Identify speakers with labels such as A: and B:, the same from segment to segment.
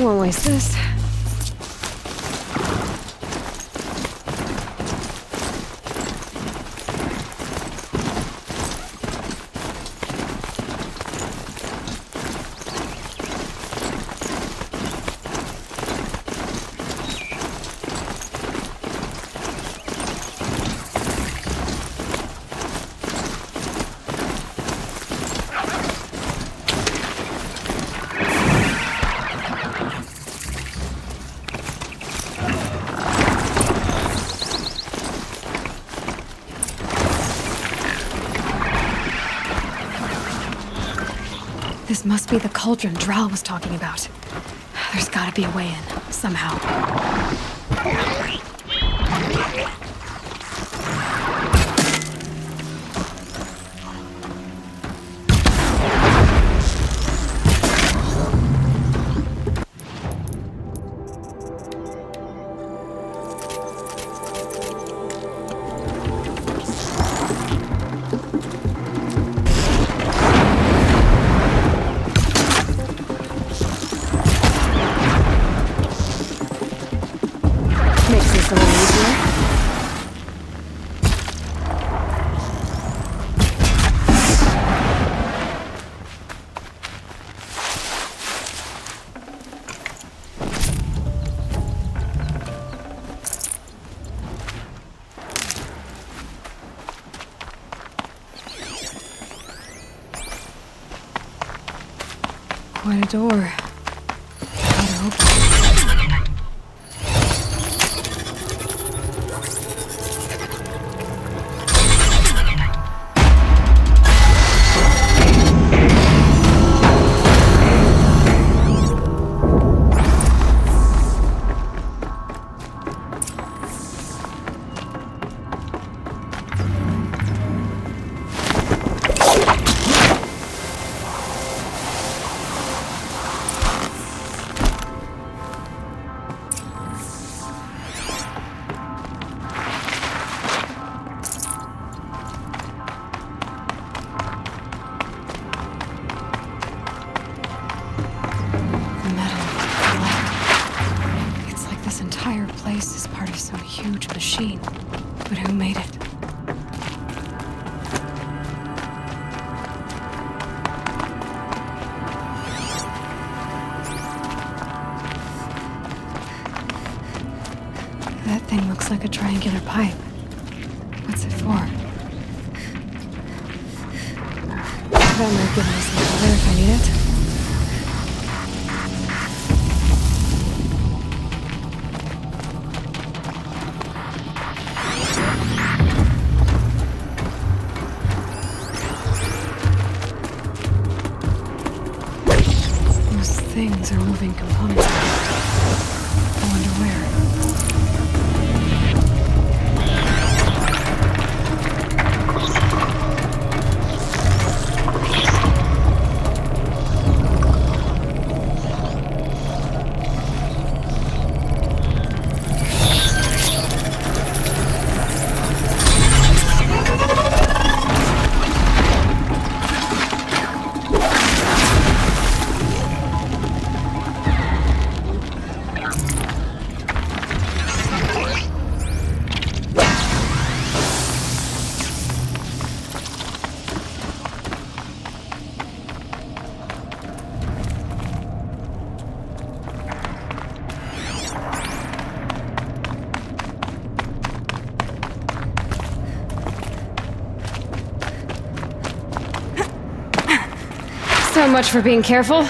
A: Won't waste this. This must be the cauldron Drow was talking about. There's gotta be a way in, somehow. Makes this a little easier. Quite a door. Gotta open it. Place is part of some huge machine. But who made it? That thing looks like a triangular pipe. What's it for? That might give me some cover if I need it. Things are moving components. I wonder where. So much for being careful.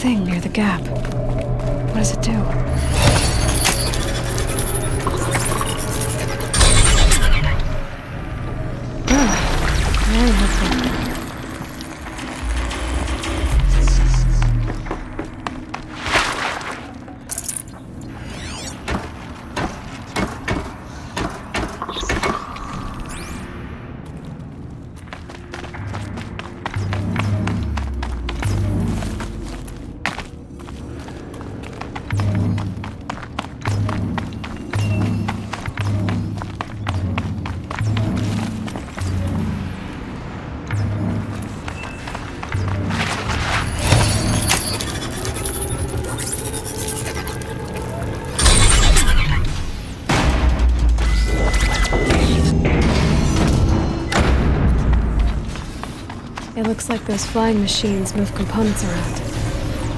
A: Thing near the gap. What does it do? Oh, very helpful. It looks like those flying machines move components around.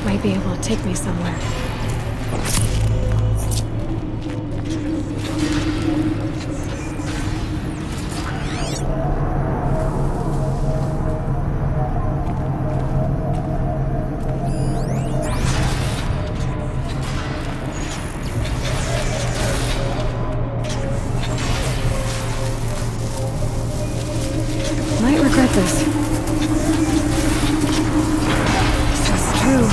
A: Might be able to take me somewhere. Might regret this. So it's true.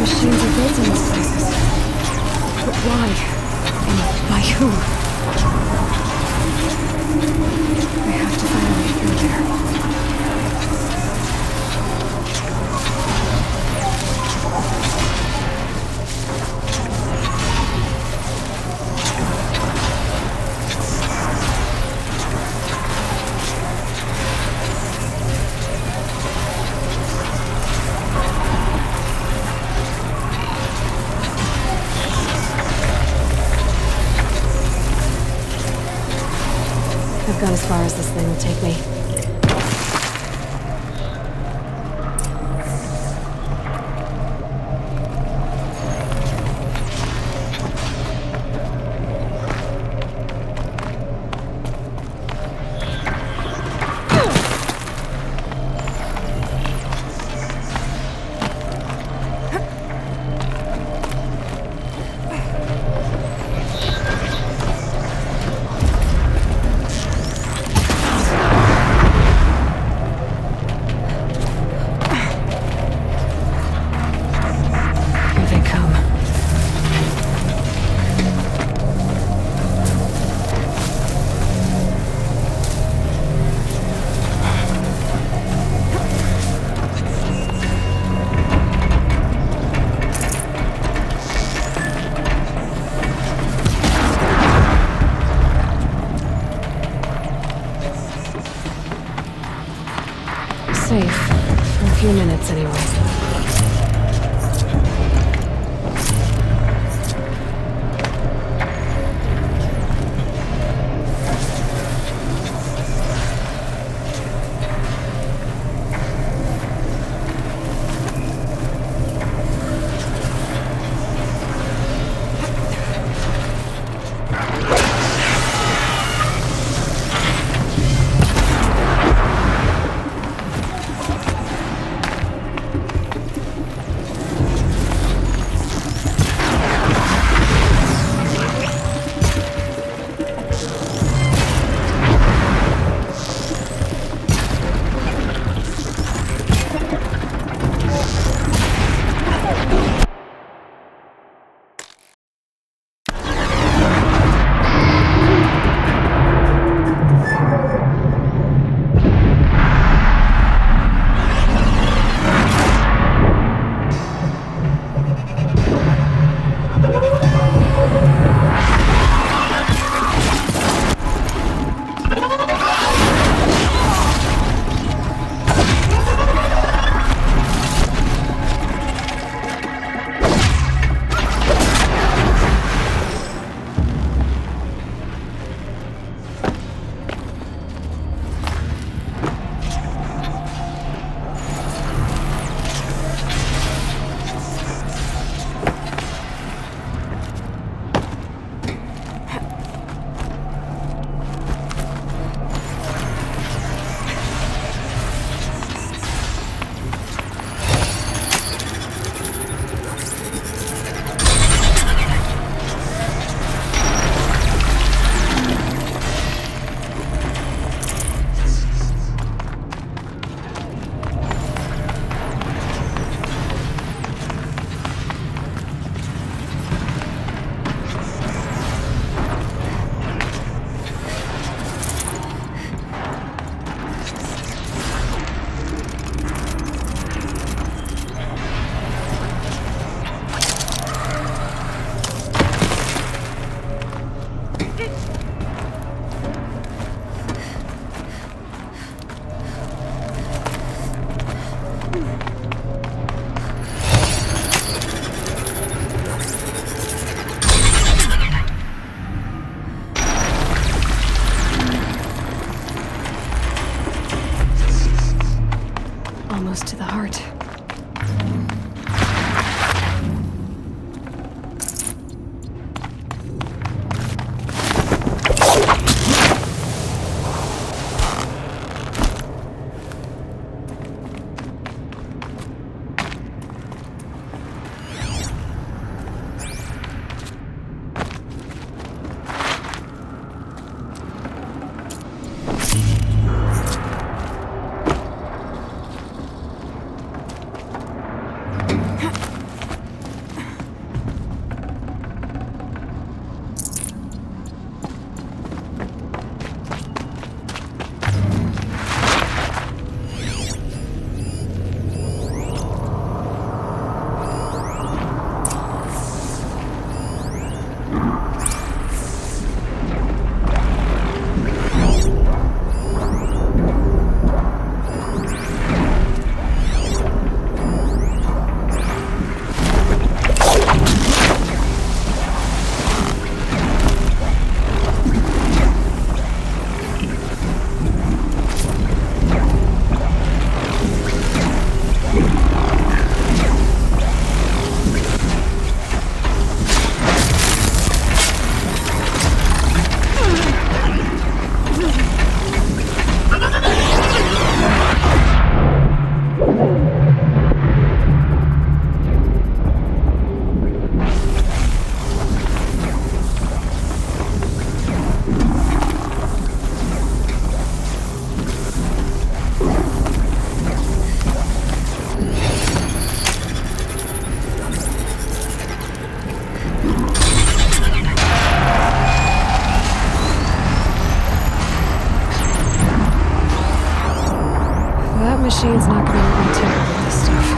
A: Machines are built in these places. But why? And by who? I have to find a way through there. I've got as far as this thing will take me. machine's not gonna let me tinker with this stuff.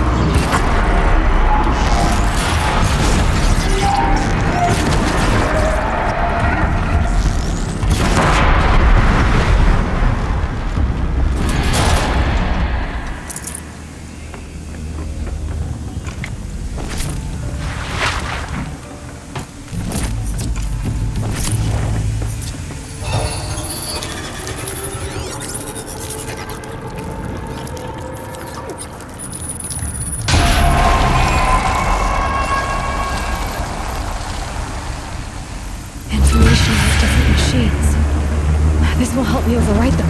A: Information about different machines. This will help me overwrite them.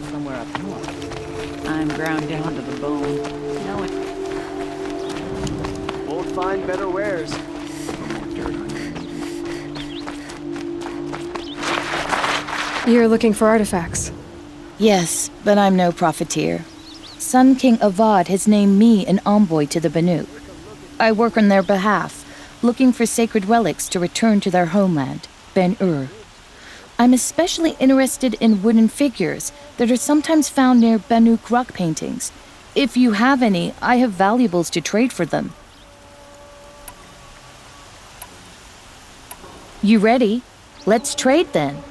B: Somewhere up north. I'm ground down to the bone. No,
C: Won't find better wares.
A: You're looking for artifacts.
D: Yes, but I'm no profiteer. Sun King Avad has named me an envoy to the Banuk. I work on their behalf, looking for sacred relics to return to their homeland, Ben-Ur. I'm especially interested in wooden figures that are sometimes found near Banuk rock paintings. If you have any, I have valuables to trade for them. You ready? Let's trade then.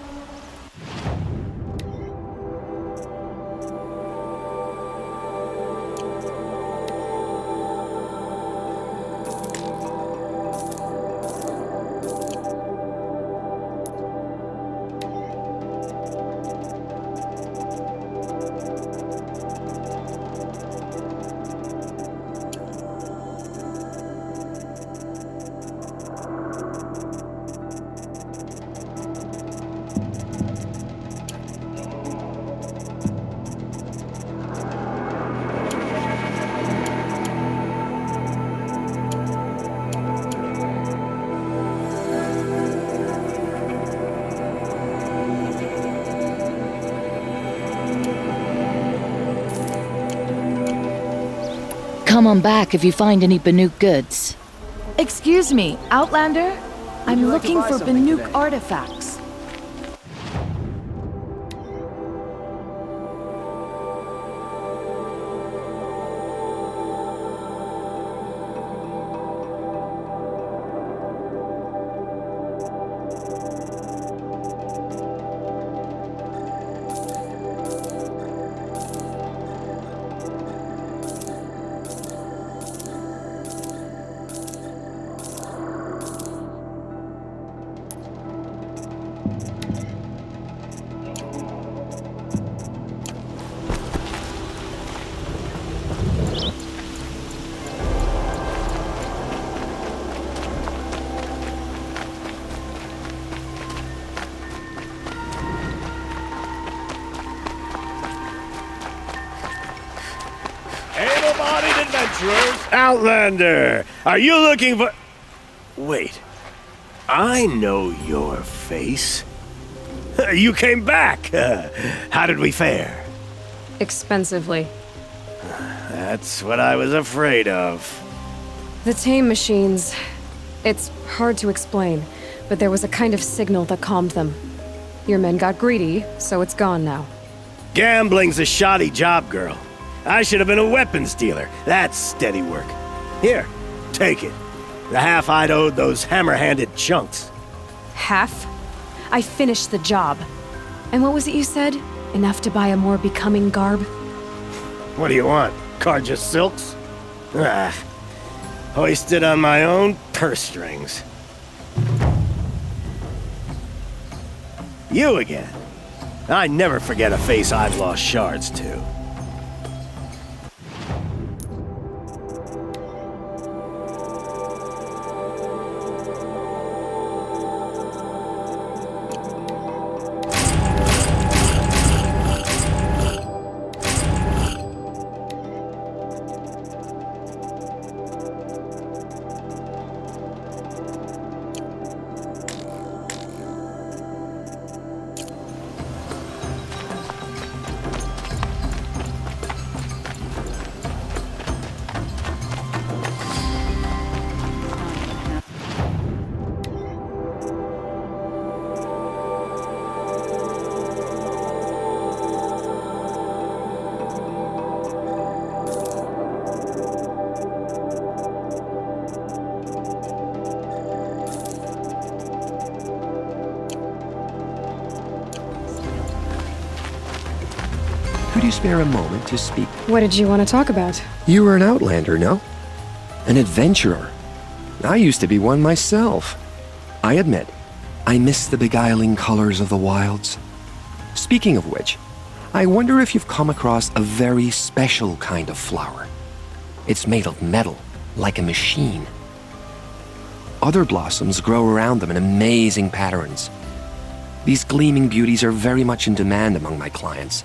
D: Come on back if you find any Banuk goods. Excuse me, Outlander? I'm looking for Banuk artifacts.
C: adventurers! Outlander! Are you looking for... Wait. I know your face. You came back! How did we fare?
A: Expensively.
C: That's what I was afraid of.
A: The tame machines. It's hard to explain, but there was a kind of signal that calmed them. Your men got greedy, so it's gone now.
C: Gambling's a shoddy job, girl. I should have been a weapons dealer. That's steady work. Here, take it. The half I'd owed those hammer-handed chunks.
A: Half? I finished the job. And what was it you said? Enough to buy a more becoming garb?
C: What do you want? Carja silks? Ah, hoisted on my own purse strings. You again. I never forget a face I've lost shards to.
E: Could you spare a moment to speak?
A: What did you want to talk about?
E: You were an outlander, no? An adventurer. I used to be one myself. I admit, I miss the beguiling colors of the wilds. Speaking of which, I wonder if you've come across a very special kind of flower. It's made of metal, like a machine. Other blossoms grow around them in amazing patterns. These gleaming beauties are very much in demand among my clients.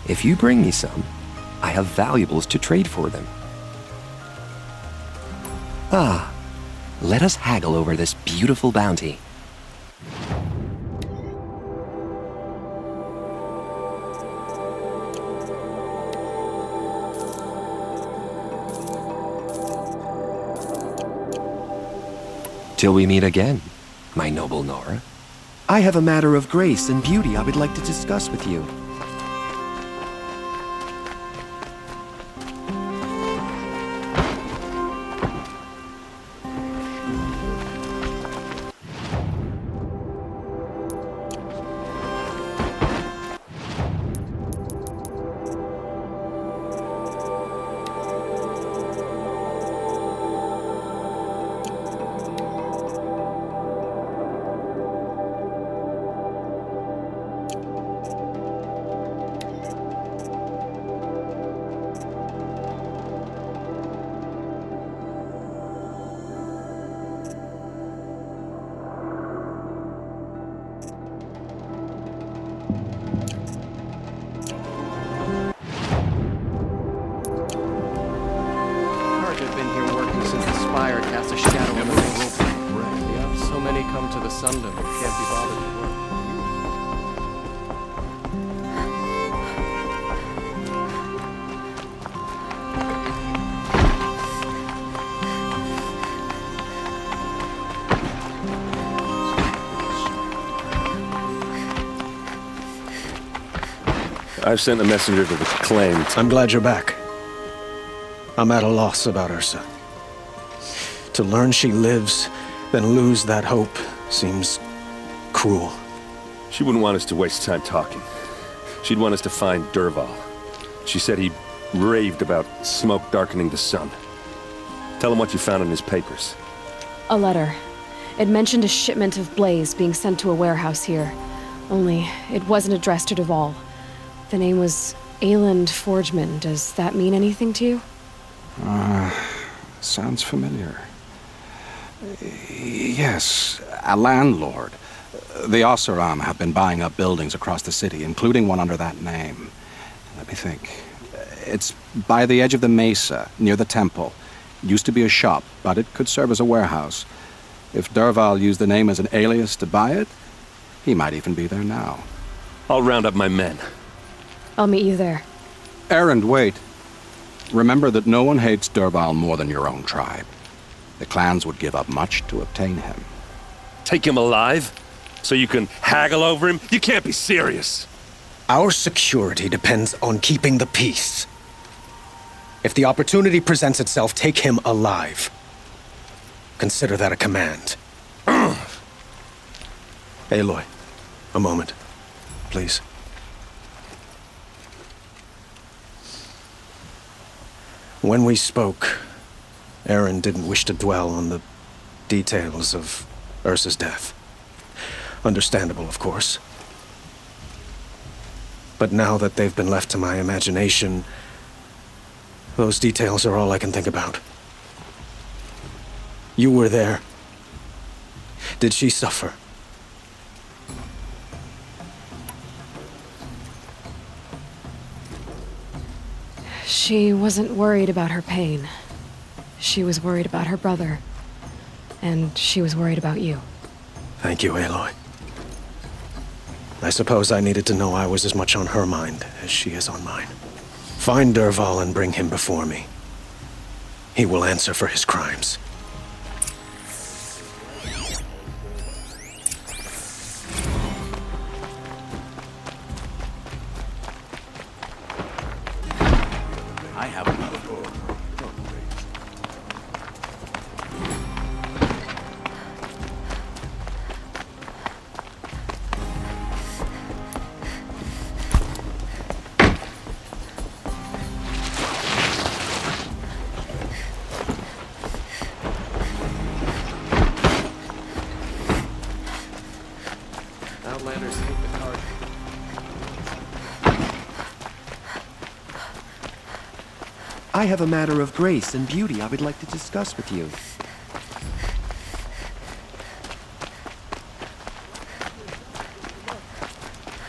E: If you bring me some, I have valuables to trade for them. Ah, let us haggle over this beautiful bounty. Till we meet again, my noble Nora. I have a matter of grace and beauty I would like to discuss with you.
F: Cast a shadow on the rope. Yep, so many come to the Sundom who can't be bothered to work.
G: I've sent a messenger to the claimed.
H: I'm glad you're back. I'm at a loss about Ursa. To learn she lives, then lose that hope, seems cruel.
G: She wouldn't want us to waste time talking. She'd want us to find Derval. She said he raved about smoke darkening the sun. Tell him what you found in his papers.
A: A letter. It mentioned a shipment of blaze being sent to a warehouse here. Only, it wasn't addressed to Derval. The name was Ayland Forgeman. Does that mean anything to you?
I: Sounds familiar. Yes, a landlord. The Oseram have been buying up buildings across the city, including one under that name. Let me think. It's by the edge of the mesa, near the temple. Used to be a shop, but it could serve as a warehouse. If Dervahl used the name as an alias to buy it, he might even be there now.
G: I'll round up my men.
A: I'll meet you there.
I: Erend, wait. Remember that no one hates Dervahl more than your own tribe. The clans would give up much to obtain him.
G: Take him alive? So you can haggle over him? You can't be serious.
H: Our security depends on keeping the peace. If the opportunity presents itself, take him alive. Consider that a command. Aloy, a moment, please. When we spoke, Erend didn't wish to dwell on the details of Ursa's death. Understandable, of course. But now that they've been left to my imagination, those details are all I can think about. You were there. Did she suffer?
A: She wasn't worried about her pain. She was worried about her brother. And she was worried about you.
H: Thank you, Aloy. I suppose I needed to know I was as much on her mind as she is on mine. Find Dervahl and bring him before me. He will answer for his crimes.
I: I have another door.
F: Outlanders hate the card.
E: I have a matter of grace and beauty I would like to discuss with you.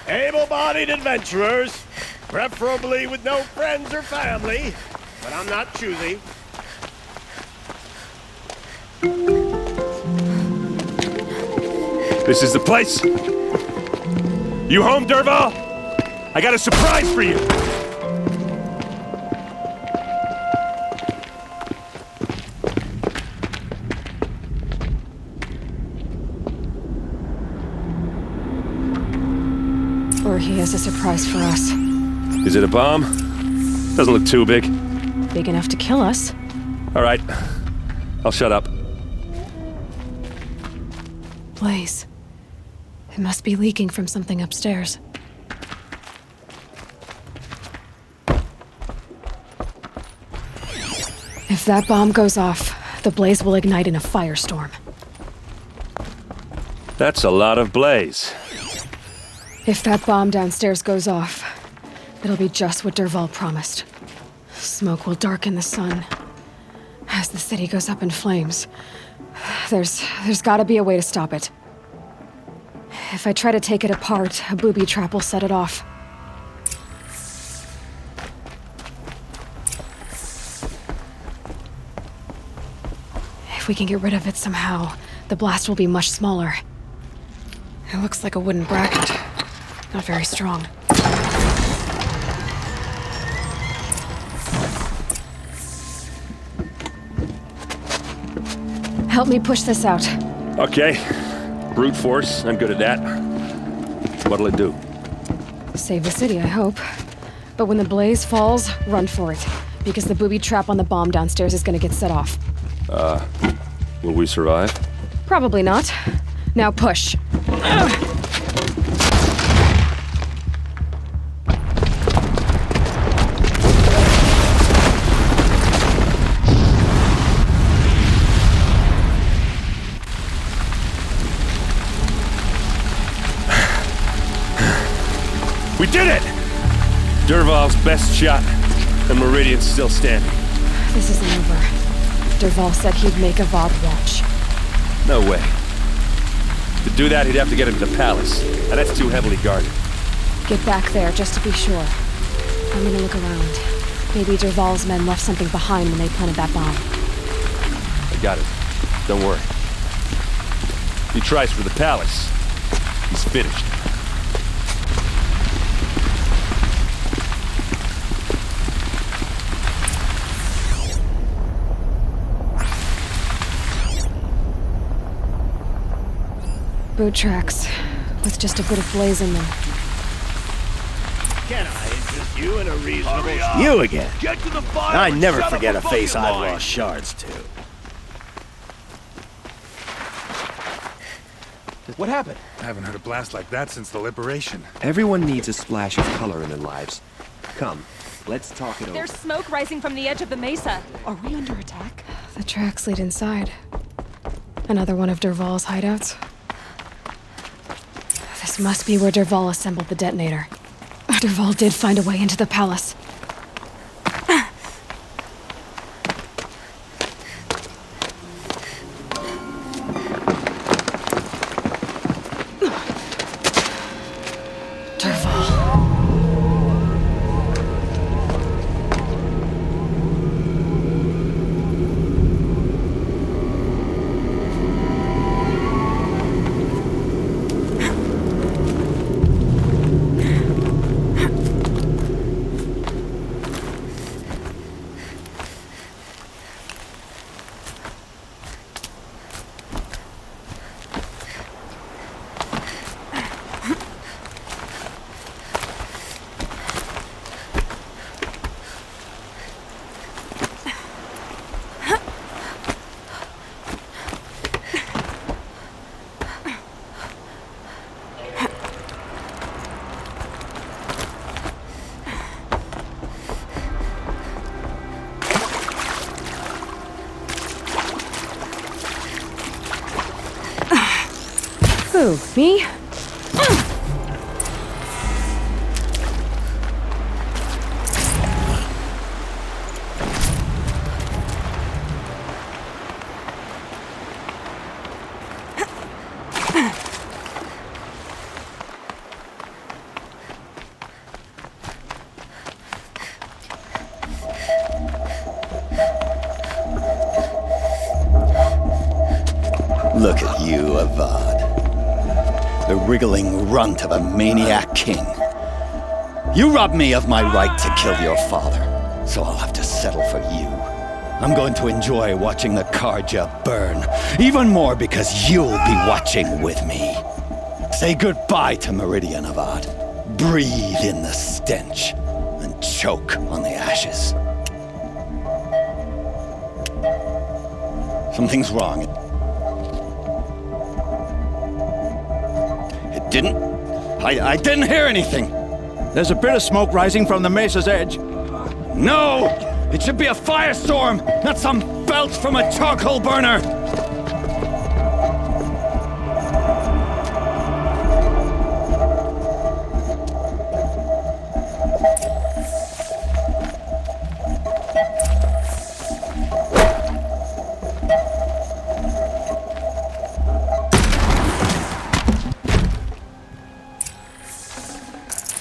C: Able-bodied adventurers, preferably with no friends or family, but I'm not choosy.
G: This is the place. You home, Dervahl? I got a surprise for you.
A: Or he has a surprise for us.
G: Is it a bomb? Doesn't look too big.
A: Big enough to kill us.
G: All right. I'll shut up.
A: Blaze. It must be leaking from something upstairs. If that bomb goes off, the blaze will ignite in a firestorm.
G: That's a lot of blaze.
A: If that bomb downstairs goes off, it'll be just what Dervahl promised. Smoke will darken the sun. As the city goes up in flames, there's gotta be a way to stop it. If I try to take it apart, a booby trap will set it off. If we can get rid of it somehow, the blast will be much smaller. It looks like a wooden bracket. Not very strong. Help me push this out.
G: Okay. Brute force, I'm good at that. What'll it do?
A: Save the city, I hope. But when the blaze falls, run for it. Because the booby trap on the bomb downstairs is gonna get set off.
G: Will we survive?
A: Probably not. Now push.
G: We did it! Dervahl's best shot, and Meridian's still standing.
A: This isn't over. Dervahl said he'd make Avad watch.
G: No way. To do that, he'd have to get into the palace, and that's too heavily guarded.
A: Get back there, just to be sure. I'm gonna look around. Maybe Dervahl's men left something behind when they planted that bomb.
G: I got it. Don't worry. He tries for the palace. He's finished.
A: Boot tracks, with just a bit of blaze in them.
C: Can I interest you in a reasonable... You again.
J: Get to the fire.
C: I
J: and
C: never
J: set up
C: forget
J: a
C: a face
J: bucket
C: I've
J: line.
C: lost shards to.
J: What happened?
K: I haven't heard a blast like that since the liberation.
E: Everyone needs a splash of color in their lives. Come, let's talk it over.
L: There's smoke rising from the edge of the mesa. Are we under attack?
A: The tracks lead inside. Another one of Dervahl's hideouts. This must be where Dervahl assembled the detonator. Dervahl did find a way into the palace. Who, me?
J: Look at you, Avad. The wriggling runt of a maniac king. You robbed me of my right to kill your father, so I'll have to settle for you. I'm going to enjoy watching the Karja burn, even more because you'll be watching with me. Say goodbye to Meridian, Avad. Breathe in the stench, and choke on the ashes. Something's wrong. It didn't... I didn't hear anything.
I: There's a bit of smoke rising from the mesa's edge.
J: No! It should be a firestorm, not some belch from a charcoal burner!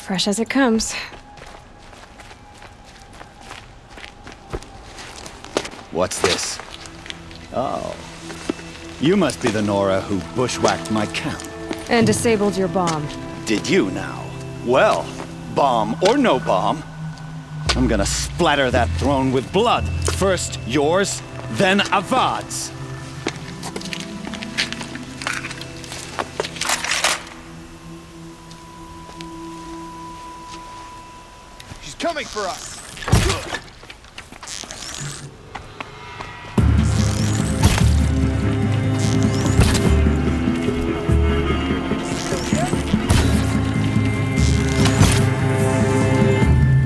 A: Fresh as it comes.
J: What's this? Oh. You must be the Nora who bushwhacked my camp.
A: And disabled your bomb.
J: Did you now? Well, bomb or no bomb, I'm gonna splatter that throne with blood. First yours, then Avad's.
K: She's coming for us!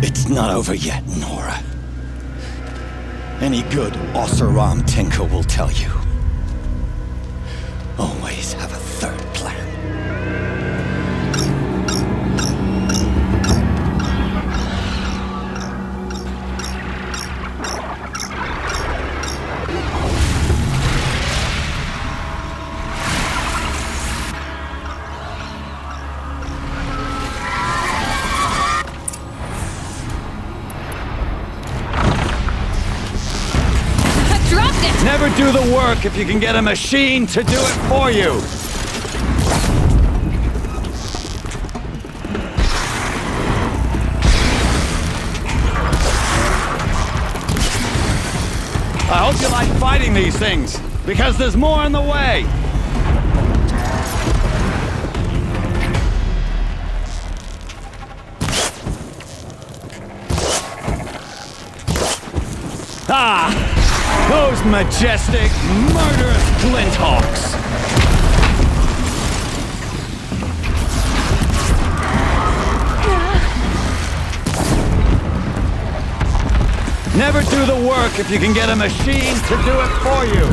J: It's not over yet, Nora. Any good Oseram tinker will tell you. Always have a third plan. Never do the work if you can get a machine to do it for you. I hope you like fighting these things, because there's more in the way. Ah! Those majestic, murderous flinthawks! Never do the work if you can get a machine to do it for you.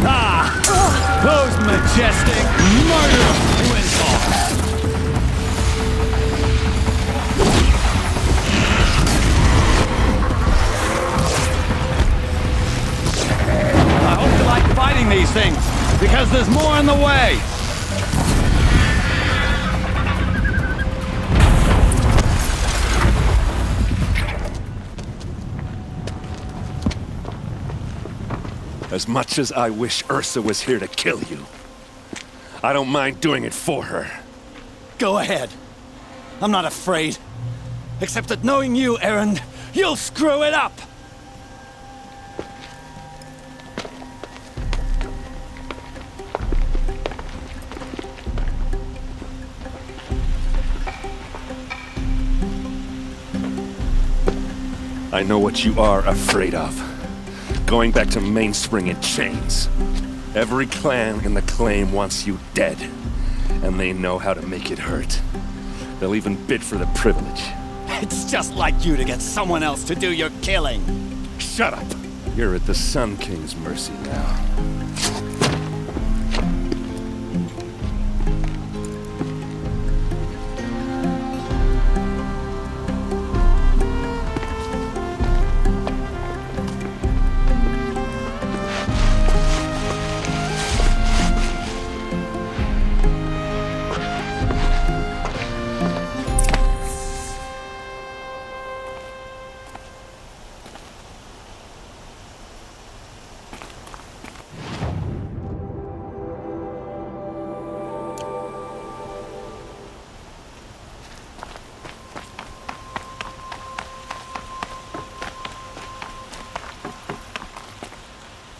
J: Ah! Those majestic, murderous flinthawks! I hope you like fighting these things, because there's more in the way!
G: As much as I wish Ursa was here to kill you, I don't mind doing it for her.
J: Go ahead. I'm not afraid. Except that knowing you, Aaron, you'll screw it up!
G: I know what you are afraid of. Going back to Mainspring in chains. Every clan in the claim wants you dead. And they know how to make it hurt. They'll even bid for the privilege.
J: It's just like you to get someone else to do your killing.
G: Shut up! You're at the Sun King's mercy now.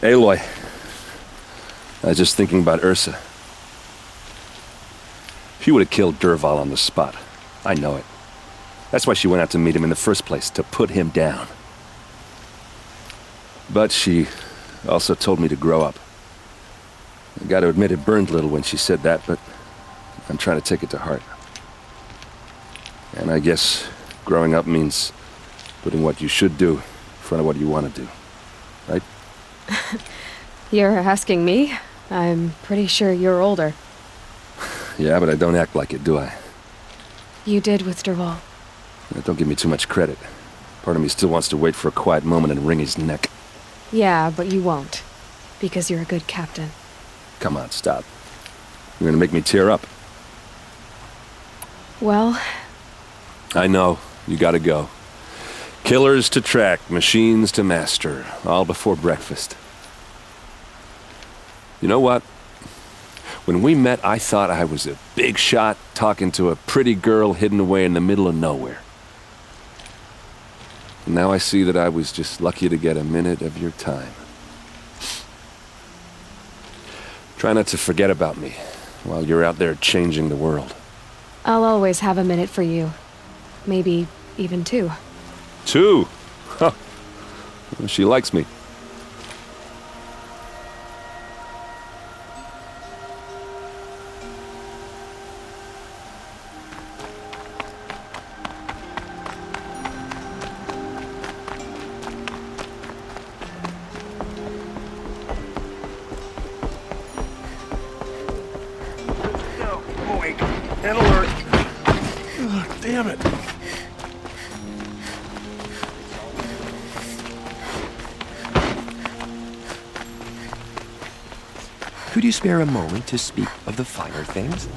G: Aloy, I was just thinking about Ursa. She would have killed Dervahl on the spot. I know it. That's why she went out to meet him in the first place, to put him down. But she also told me to grow up. I gotta admit it burned a little when she said that, but I'm trying to take it to heart. And I guess growing up means putting what you should do in front of what you want to do. Right?
A: You're asking me? I'm pretty sure you're older.
G: Yeah, but I don't act like it, do I?
A: You did with Dervahl.
G: Don't give me too much credit. Part of me still wants to wait for a quiet moment and wring his neck.
A: Yeah, but you won't. Because you're a good captain.
G: Come on, stop. You're gonna make me tear up.
A: Well...
G: I know. You gotta go. Killers to track, machines to master, all before breakfast. You know what? When we met, I thought I was a big shot talking to a pretty girl hidden away in the middle of nowhere. And now I see that I was just lucky to get a minute of your time. Try not to forget about me while you're out there changing the world.
A: I'll always have a minute for you. Maybe even two.
G: Two? Huh. She likes me.
C: And alert. Damn it.
E: Could you spare a moment to speak of the finer things?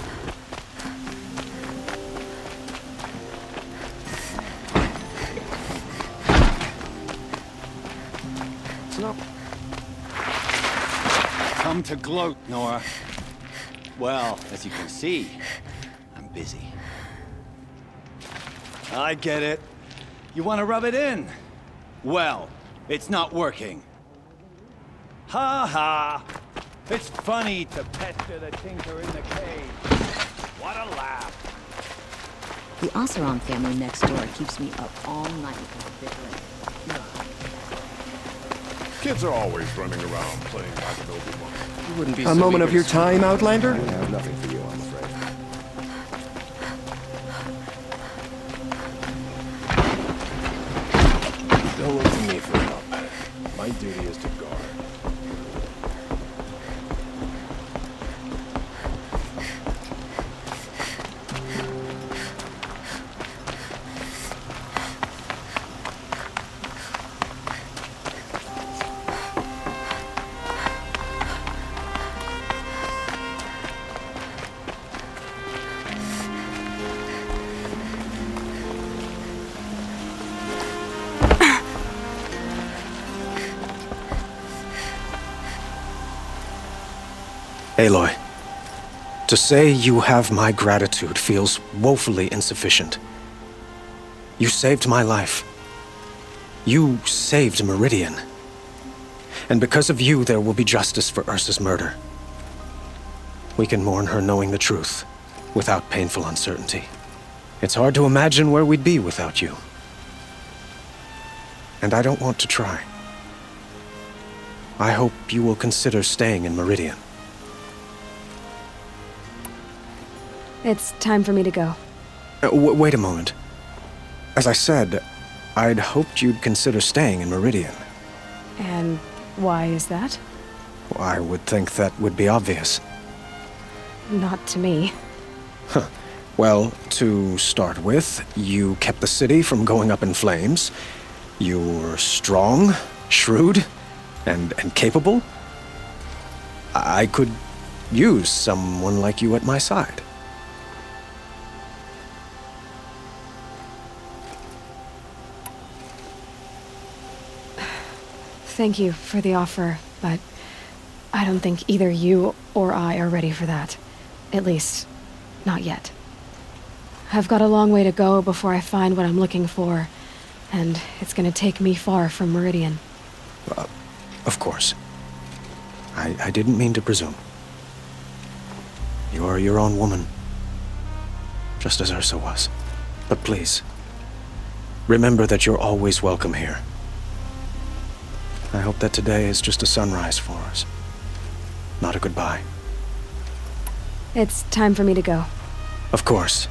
E: Listen up.
J: Come to gloat, Nora. Well, as you can see, I'm busy. I get it. You want to rub it in? Well, it's not working. Ha ha! It's funny to pester the tinker in the cave. What a laugh!
M: The Oseram family next door keeps me up all night with bickering.
K: Kids are always running around playing like an Obi-Wan.
F: You wouldn't be
E: A
F: so
E: moment of
F: eager
E: your
F: to-
E: time, Outlander?
F: I have nothing for you, I'm afraid. Don't look to me for help. My duty is to guard.
H: Aloy, to say you have my gratitude feels woefully insufficient. You saved my life. You saved Meridian. And because of you, there will be justice for Ursa's murder. We can mourn her knowing the truth, without painful uncertainty. It's hard to imagine where we'd be without you. And I don't want to try. I hope you will consider staying in Meridian.
A: It's time for me to go.
H: Wait a moment. As I said, I'd hoped you'd consider staying in Meridian.
A: And why is that?
H: I would think that would be obvious.
A: Not to me.
H: Well, to start with, you kept the city from going up in flames. You were strong, shrewd, and capable. I could use someone like you at my side.
A: Thank you for the offer, but I don't think either you or I are ready for that. At least, not yet. I've got a long way to go before I find what I'm looking for, and it's gonna take me far from Meridian.
H: Of course. I didn't mean to presume. You are your own woman, just as Ursa was. But please, remember that you're always welcome here. I hope that today is just a sunrise for us, not a goodbye.
A: It's time for me to go.
H: Of course.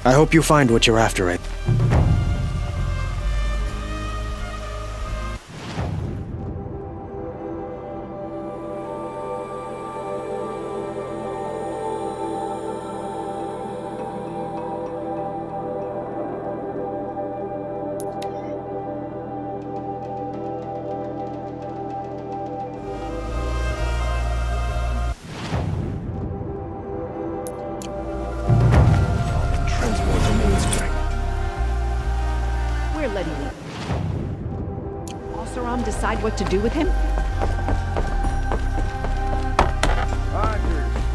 H: I hope you find what you're after, Ed.
B: We're letting you. Oseram decide what to do with him?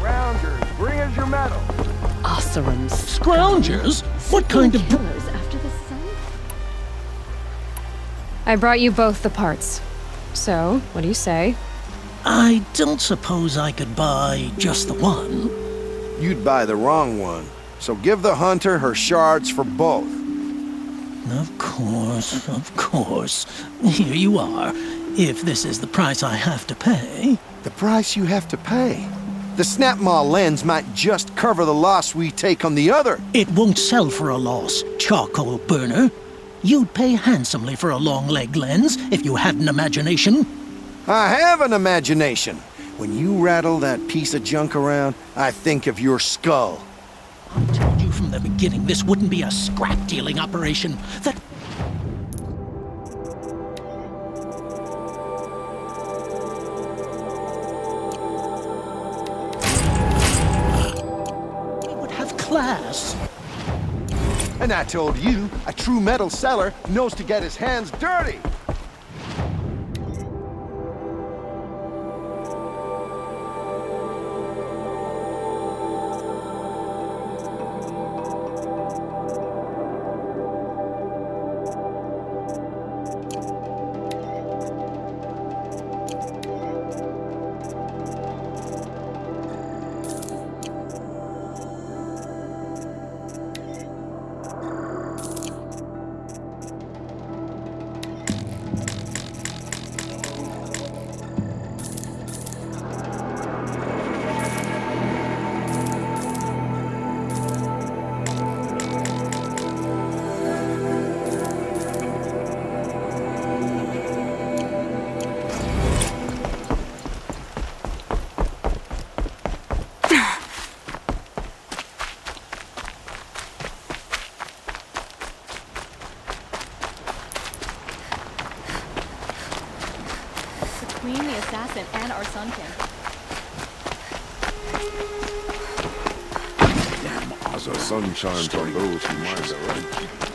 K: Rounders, bring us your medal.
B: Oseram's
N: Scroungers? What kind of...
M: Killers after the sun?
A: I brought you both the parts. So, what do you say?
N: I don't suppose I could buy just the one.
K: You'd buy the wrong one. So give the hunter her shards for both.
N: Of course, of course. Here you are. If this is the price I have to pay...
K: The price you have to pay? The Snapmaw lens might just cover the loss we take on the other.
N: It won't sell for a loss, charcoal burner. You'd pay handsomely for a long-leg lens if you had an imagination.
K: I have an imagination. When you rattle that piece of junk around, I think of your skull.
N: I told you from the beginning this wouldn't be a scrap-dealing operation. That... we would have class.
K: And I told you, a true metal seller knows to get his hands dirty.
O: between the assassin and our Sun King.
G: Damn, Oz, sun charms on those who mind their right.